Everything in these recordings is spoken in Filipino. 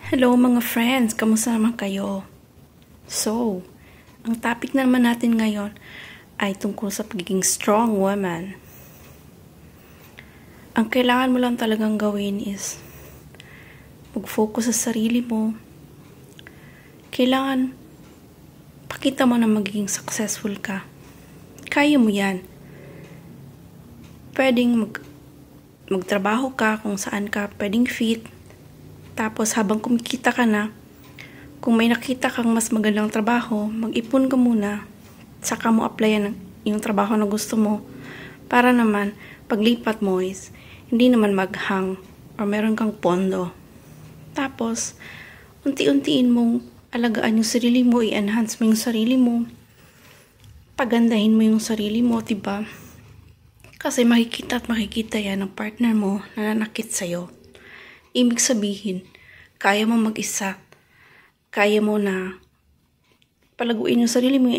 Hello mga friends, kamusta naman kayo? So, ang topic naman natin ngayon ay tungkol sa pagiging strong woman. Ang kailangan mo lang talagang gawin is mag-focus sa sarili mo. Kailangan pakita mo na magiging successful ka. Kaya mo yan. Pwedeng magtrabaho ka kung saan ka pwedeng fit. Tapos habang kumikita ka na, kung may nakita kang mas magandang trabaho, mag-ipon ka muna, saka mo applyan yung trabaho na gusto mo, para naman, paglipat mo is, hindi naman maghang, or meron kang pondo. Tapos, unti-untiin mong alagaan yung sarili mo, i-enhance mo yung sarili mo, pagandahin mo yung sarili mo, diba? Kasi makikita at makikita yan ng partner mo na nanakit sa'yo. Ibig sabihin, kaya mo mag-isa. Kaya mo na palaguin yung sarili mo.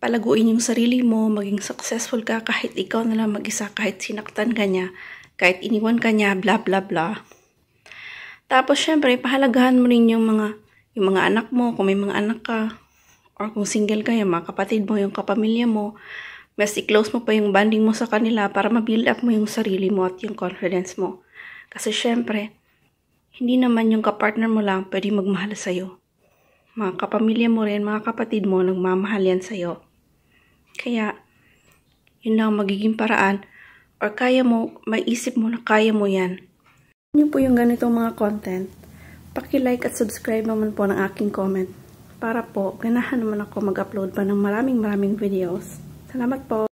Palaguin yung sarili mo, maging successful ka kahit ikaw na lang mag-isa, kahit sinaktan ka niya, kahit iniwan ka niya, bla bla bla. Tapos syempre, pahalagahan mo rin yung mga anak mo, kung may mga anak ka, or kung single ka, yung mga kapatid mo, yung kapamilya mo, mas i-close mo pa yung bonding mo sa kanila para ma-build up mo yung sarili mo at yung confidence mo. Kasi syempre, hindi naman yung kapartner mo lang pwede magmahal sa'yo. Mga kapamilya mo rin, mga kapatid mo, nagmamahal yan sa'yo. Kaya, yun lang magiging paraan or kaya mo, maisip mo na kaya mo yan. Yun po yung ganitong mga content. Paki-like at subscribe naman po ng aking comment para po, ganahan naman ako mag-upload pa ng maraming videos. Salamat po!